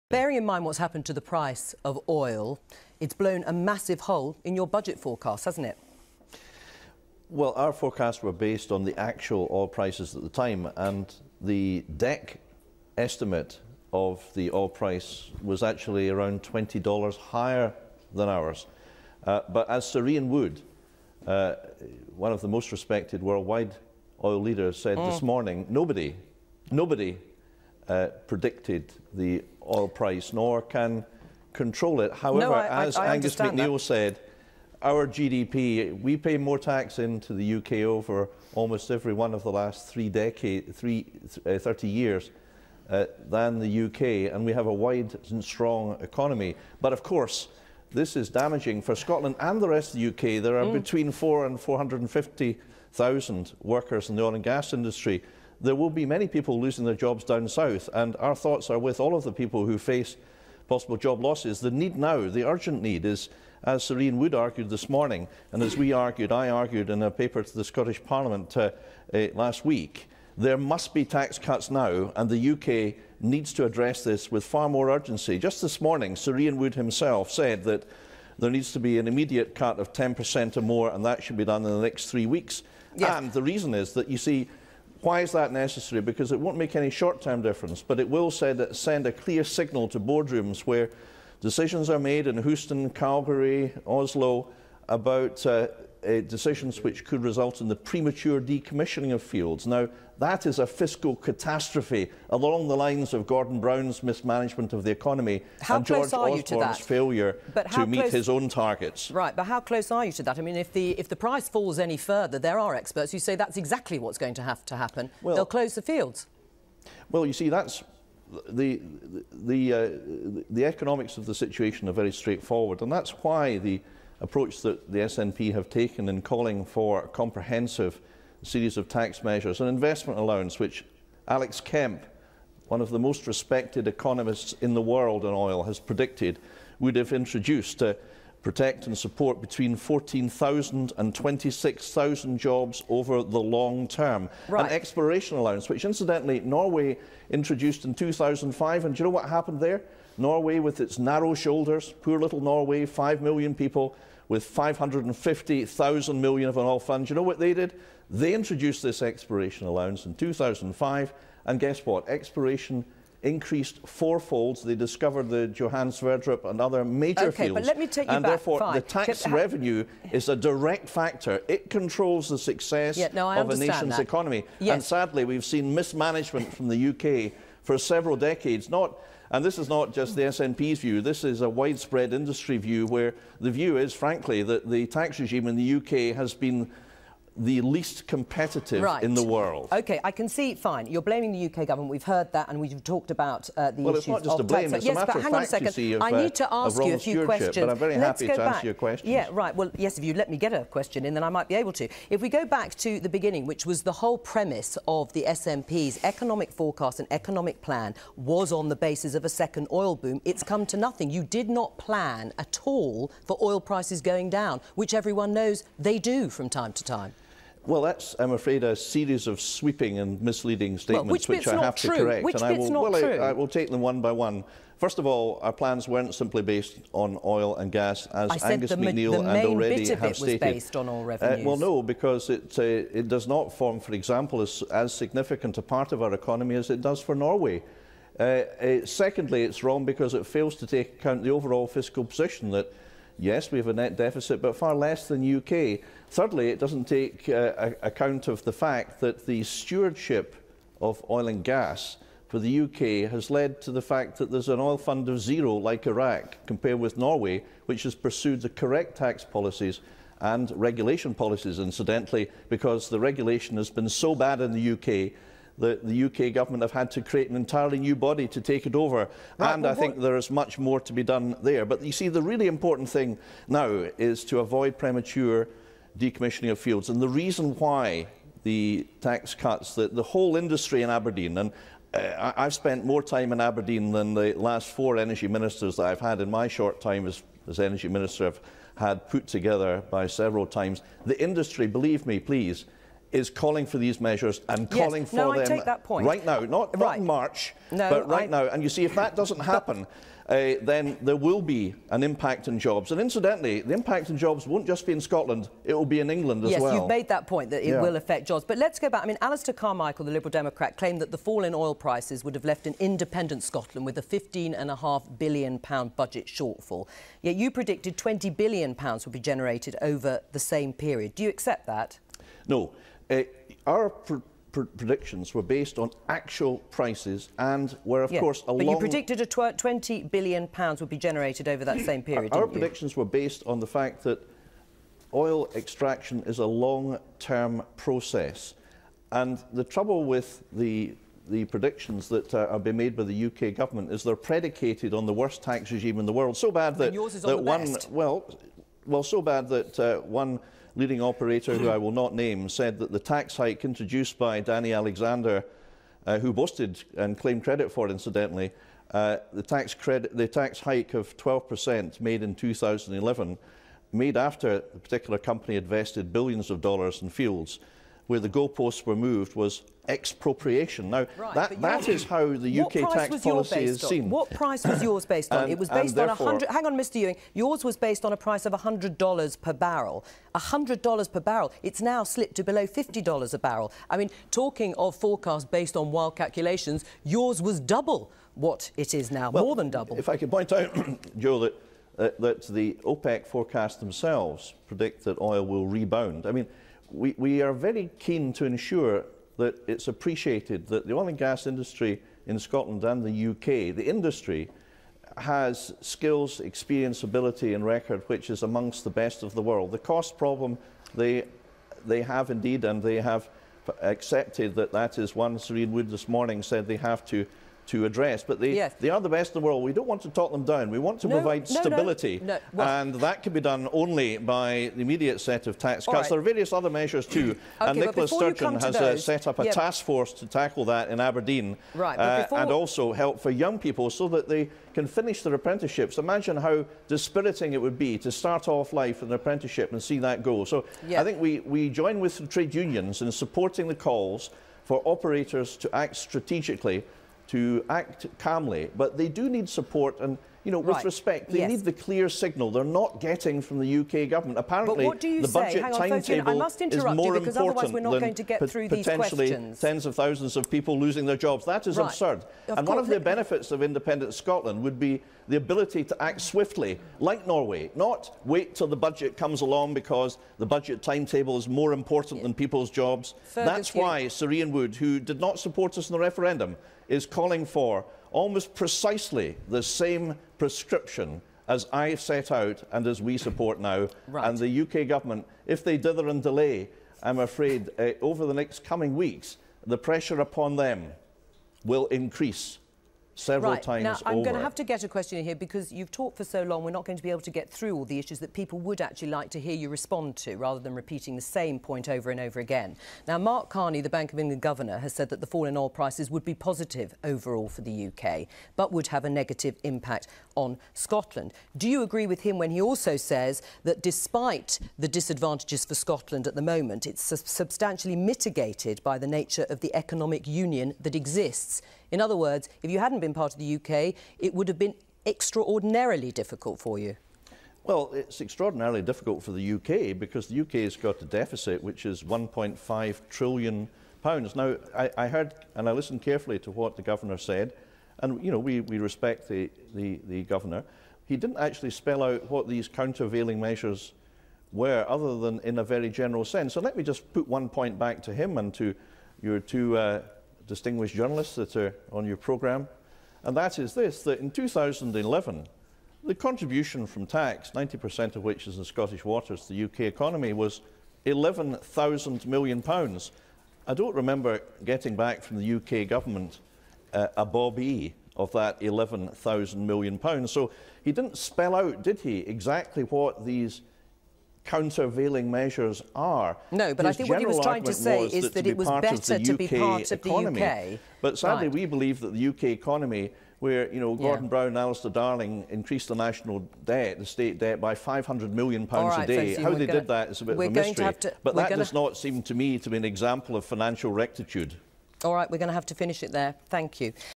Bearing in mind what's happened to the price of oil, it's blown a massive hole in your budget forecast, hasn't it? Well, our forecasts were based on the actual oil prices at the time, and the DEC estimate of the oil price was actually around $20 higher than ours. But as Sir Ian Wood, one of the most respected worldwide oil leaders, said this morning, nobody predicted the oil price, nor can control it. However, as Angus McNeil said, our GDP, we pay more tax into the UK over almost every one of the last 30 years than the UK, and we have a wide and strong economy. But of course, this is damaging for Scotland and the rest of the UK. There are between 400,000 and 450,000 workers in the oil and gas industry. There will be many people losing their jobs down south, and our thoughts are with all of the people who face possible job losses. The need now, the urgent need, is, as Sir Ian Wood argued this morning, and as I argued in a paper to the Scottish Parliament last week, there must be tax cuts now, and the UK needs to address this with far more urgency. Just this morning, Sir Ian Wood himself said that there needs to be an immediate cut of 10% or more, and that should be done in the next 3 weeks. Yes. And the reason is that, you see, why is that necessary? Because it won't make any short-term difference, but it will send a clear signal to boardrooms where decisions are made in Houston, Calgary, Oslo about decisions which could result in the premature decommissioning of fields. Now, that is a fiscal catastrophe along the lines of Gordon Brown's mismanagement of the economy and George Osborne's failure to meet his own targets. Right, but how close are you to that? I mean, if the price falls any further, there are experts who say that's exactly what's going to have to happen. Well, they'll close the fields. Well, you see, that's the economics of the situation are very straightforward, and that's why the approach that the SNP have taken in calling for a comprehensive series of tax measures, an investment allowance which Alex Kemp, one of the most respected economists in the world on oil, has predicted would have introduced to protect and support between 14,000 and 26,000 jobs over the long term. Right. An exploration allowance, which incidentally Norway introduced in 2005, and do you know what happened there? Norway, with its narrow shoulders, poor little Norway, 5 million people with 550,000 million of an oil fund. Do you know what they did? They introduced this exploration allowance in 2005, and guess what? Exploration increased fourfold. They discovered the Johan Sverdrup and other major fields. But let me take you and back. Therefore, the tax revenue is a direct factor. It controls the success of a nation's economy. Yes. And sadly, we've seen mismanagement from the UK for several decades. And this is not just the SNP's view, this is a widespread industry view where the view is, frankly, that the tax regime in the UK has been the least competitive in the world. OK, I can see, fine, you're blaming the UK government, we've heard that, and we've talked about the issues of tax. Well, it's not just a blame, it's a matter of fact, you see, I need to ask you a few questions. But I'm very happy to answer your questions. Yeah, right, well, yes, if you let me get a question in, then I might be able to. If we go back to the beginning, which was the whole premise of the SNP's economic forecast and economic plan was on the basis of a second oil boom, it's come to nothing. You did not plan at all for oil prices going down, which everyone knows they do from time to time. Well, that's, I'm afraid, a series of sweeping and misleading statements which I have to correct. Which bit's not true? I will take them one by one. First of all, our plans weren't simply based on oil and gas, as Angus McNeil and already have stated. Was based on oil revenues. Well, no, because it does not form, for example, as significant a part of our economy as it does for Norway. Secondly, it's wrong because it fails to take account the overall fiscal position that, yes, we have a net deficit, but far less than the UK. Thirdly, it doesn't take account of the fact that the stewardship of oil and gas for the UK has led to the fact that there's an oil fund of zero like Iraq, compared with Norway, which has pursued the correct tax policies and regulation policies, incidentally, because the regulation has been so bad in the UK that the UK government have had to create an entirely new body to take it over. Right, and I think there is much more to be done there. But you see, the really important thing now is to avoid premature decommissioning of fields. And the reason why the tax cuts, the whole industry in Aberdeen, and I've spent more time in Aberdeen than the last 4 energy ministers that I've had in my short time as energy minister have had put together by several times. The industry, believe me, please, is calling for these measures and calling for them I take that point. right now, not in March, but right now. And you see, if that doesn't happen, then there will be an impact on jobs. And incidentally, the impact on jobs won't just be in Scotland, it will be in England as well. Yes, you've made that point, that it will affect jobs. But let's go back. I mean, Alistair Carmichael, the Liberal Democrat, claimed that the fall in oil prices would have left an independent Scotland with a £15.5 billion budget shortfall. Yet you predicted £20 billion would be generated over the same period. Do you accept that? No. Our predictions were based on actual prices and were, of course, But you predicted £20 billion would be generated over that same period, Our predictions were based on the fact that oil extraction is a long-term process. And the trouble with the predictions that are being made by the UK government is they're predicated on the worst tax regime in the world. So bad that, yours is on the best. Well, so bad that one leading operator, who I will not name, said that the tax hike introduced by Danny Alexander, who boasted and claimed credit for it, incidentally, the tax hike of 12% made in 2011, made after the particular company had invested billions of dollars in fields, where the goalposts were moved, was expropriation. Now, that is how the UK tax policy is seen. What price was yours based on? It was based on hang on, Mr. Ewing. Yours was based on a price of $100 per barrel. $100 per barrel. It's now slipped to below $50 a barrel. I mean, talking of forecasts based on wild calculations, yours was double what it is now, more than double. If I could point out, Joe, that the OPEC forecasts themselves predict that oil will rebound. I mean, we are very keen to ensure that it's appreciated that the oil and gas industry in Scotland and the UK, the industry, has skills, experience, ability and record which is amongst the best of the world. The cost problem they have indeed, and they have accepted that is one Serene Wood this morning said they have to address, but they are the best in the world. We don't want to talk them down. We want to provide stability, and that can be done only by the immediate set of tax cuts. There are various other measures too, and Nicola Sturgeon has set up a task force to tackle that in Aberdeen, and also help for young people so that they can finish their apprenticeships. Imagine how dispiriting it would be to start off life in an apprenticeship and see that go. So I think we join with the trade unions in supporting the calls for operators to act strategically, to act calmly, but they do need support, and with respect, they need the clear signal they're not getting from the UK government. Apparently, the budget timetable is more important than potentially tens of thousands of people losing their jobs. That is absurd. And one of the benefits of independent Scotland would be the ability to act swiftly, like Norway, not wait till the budget comes along because the budget timetable is more important than people's jobs. That's why Serene Wood, who did not support us in the referendum, is calling for almost precisely the same prescription as I set out and as we support now. And the UK government, if they dither and delay, I'm afraid over the next coming weeks, the pressure upon them will increase several times now, I'm over. going to have to get a question in here because you've talked for so long, we're not going to be able to get through all the issues that people would actually like to hear you respond to, rather than repeating the same point over and over again. Now, Mark Carney, the Bank of England governor, has said that the fall in oil prices would be positive overall for the UK, but would have a negative impact on Scotland. Do you agree with him when he also says that despite the disadvantages for Scotland at the moment, it's substantially mitigated by the nature of the economic union that exists? In other words, if you hadn't been part of the UK, it would have been extraordinarily difficult for you. Well, it's extraordinarily difficult for the UK because the UK has got a deficit which is £1.5 trillion. Now, I heard and I listened carefully to what the governor said, and we respect the governor. He didn't actually spell out what these countervailing measures were, other than in a very general sense. So let me just put one point back to him and to your two distinguished journalists that are on your programme, and that is this, that in 2011, the contribution from tax, 90% of which is in Scottish waters, to the UK economy, was £11,000 million. I don't remember getting back from the UK government a bob of that £11,000 million. So he didn't spell out, did he, exactly what these countervailing measures are. No, but I think what he was trying to say is that it was better to be part of the UK. But sadly, we believe that the UK economy, where, you know, Gordon Brown and Alistair Darling increased the national debt, the state debt, by £500 million a day. How they did that is a bit of a mystery. But that does not seem to me to be an example of financial rectitude. All right, we're going to have to finish it there. Thank you.